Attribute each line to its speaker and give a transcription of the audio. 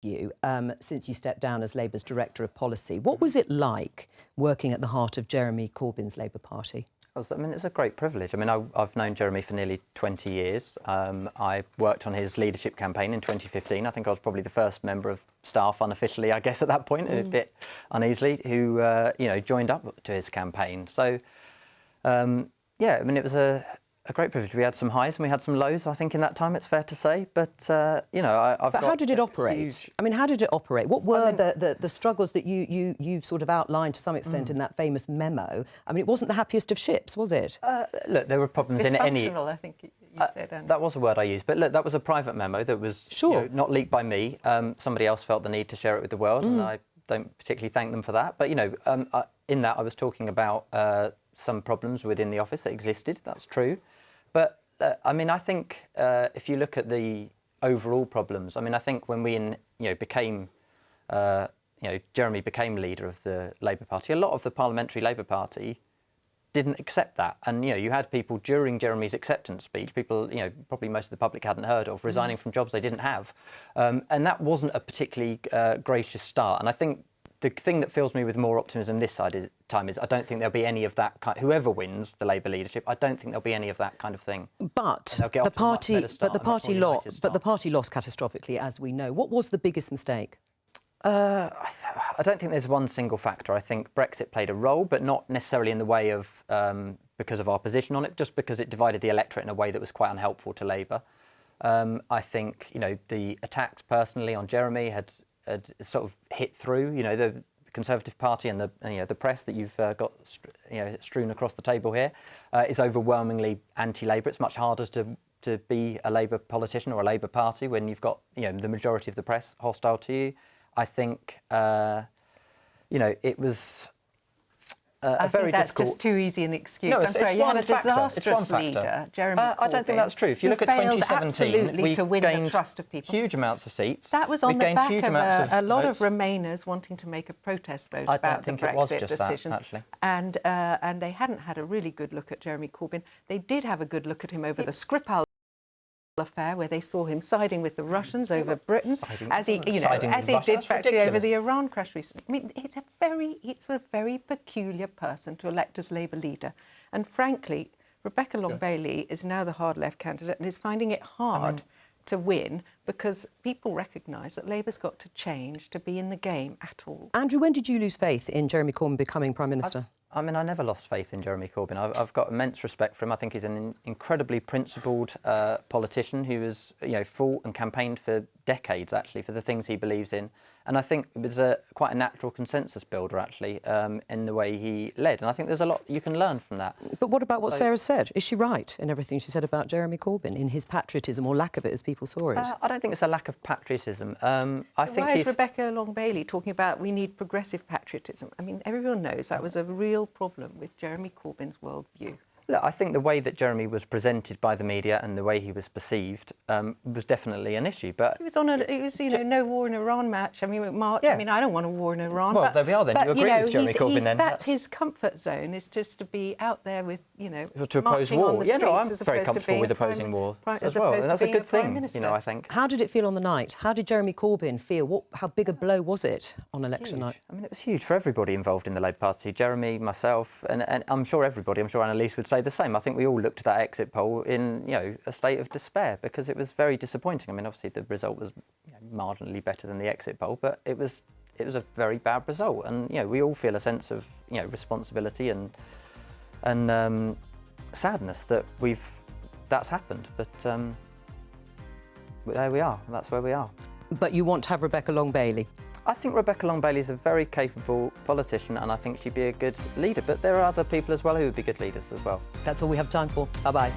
Speaker 1: you since you stepped down as Labour's Director of Policy. What was it like working at the heart of Jeremy Corbyn's Labour Party?
Speaker 2: I mean, it's a great privilege. I mean, I've known Jeremy for nearly 20 years. I worked on his leadership campaign in 2015. I think I was probably the first member of staff, unofficially, I guess, at that point, a bit uneasily, who, joined up to his campaign. So, yeah, I mean, it was a great privilege. We had some highs and we had some lows, I think, in that time, it's fair to say. But, But
Speaker 1: how did it operate? I mean, how did it operate? What were the struggles that you sort of outlined to some extent in that famous memo? I mean, it wasn't the happiest of ships, was it?
Speaker 2: Look, there were problems in any...
Speaker 3: I think you said.
Speaker 2: That was a word I used. But look, that was a private memo that was not leaked by me. Somebody else felt the need to share it with the world, and I don't particularly thank them for that. But, in that I was talking about some problems within the office that existed. That's true. But, I mean, I think if you look at the overall problems, I mean, I think when we, Jeremy became leader of the Labour Party, a lot of the parliamentary Labour Party didn't accept that. And, you had people during Jeremy's acceptance speech, people, probably most of the public hadn't heard of, resigning from jobs they didn't have. And that wasn't a particularly gracious start. And I think the thing that fills me with more optimism this time is I don't think there'll be any of that kind. Whoever wins the Labour leadership, I don't think there'll be any of that kind of thing.
Speaker 1: But the party lost catastrophically, as we know. What was the biggest mistake?
Speaker 2: I don't think there's one single factor. I think Brexit played a role, but not necessarily in the way of because of our position on it, just because it divided the electorate in a way that was quite unhelpful to Labour. I think the attacks personally on Jeremy had sort of hit through, the Conservative Party and the press that you've got, strewn across the table here is overwhelmingly anti-Labour. It's much harder to be a Labour politician or a Labour Party when you've got, the majority of the press hostile to you. I think, it was
Speaker 3: I think that's just too easy an excuse.
Speaker 2: No,
Speaker 3: I'm sorry, you had a disastrous leader, Jeremy Corbyn.
Speaker 2: I don't think that's true. If you look at 2017, we
Speaker 3: to win
Speaker 2: gained
Speaker 3: the trust of people.
Speaker 2: Huge amounts of seats.
Speaker 3: That was on the back of a lot
Speaker 2: votes.
Speaker 3: of Remainers wanting to make a protest vote about the Brexit decision.
Speaker 2: Actually.
Speaker 3: And they hadn't had a really good look at Jeremy Corbyn. They did have a good look at him over the Skripal affair, where they saw him siding with the Russians over Britain, as he did practically over the Iran crash recently. I mean, it's a very peculiar person to elect as Labour leader. And frankly, Rebecca Long-Bailey is now the hard left candidate and is finding it hard to win because people recognise that Labour's got to change to be in the game at all.
Speaker 1: Andrew, when did you lose faith in Jeremy Corbyn becoming Prime Minister?
Speaker 2: I mean, I never lost faith in Jeremy Corbyn. I've got immense respect for him. I think he's an incredibly principled politician who has, fought and campaigned for decades, actually, for the things he believes in. And I think it was quite a natural consensus builder, actually, in the way he led. And I think there's a lot you can learn from that.
Speaker 1: But what about what Sarah said? Is she right in everything she said about Jeremy Corbyn, in his patriotism or lack of it, as people saw it?
Speaker 2: I don't think it's a lack of patriotism.
Speaker 3: Why is Rebecca Long-Bailey talking about we need progressive patriotism? I mean, everyone knows that was a real problem with Jeremy Corbyn's worldview.
Speaker 2: Look, I think the way that Jeremy was presented by the media and the way he was perceived was definitely an issue. But
Speaker 3: it was no war in Iran match. I mean, Mark.
Speaker 2: Yeah.
Speaker 3: I mean, I don't want a war in Iran.
Speaker 2: Well, there we are then. You agree with Jeremy Corbyn then?
Speaker 3: That's his comfort zone. Is just to be out there with
Speaker 2: to oppose war.
Speaker 3: On the streets,
Speaker 2: I'm very comfortable with opposing war as well, and that's a good thing. I think.
Speaker 1: How did it feel on the night? How did Jeremy Corbyn feel? How big a blow was it on election night?
Speaker 2: I mean, it was huge for everybody involved in the Labour Party. Jeremy, myself, and I'm sure everybody. I'm sure Annalise would say the same. I think we all looked at that exit poll in a state of despair because it was very disappointing. I mean, obviously the result was marginally better than the exit poll, but it was a very bad result. And we all feel a sense of responsibility and sadness that that's happened. But there we are. That's where we are.
Speaker 1: But you want to have Rebecca Long-Bailey?
Speaker 2: I think Rebecca Long-Bailey is a very capable politician and I think she'd be a good leader. But there are other people as well who would be good leaders as well.
Speaker 1: That's all we have time for. Bye-bye.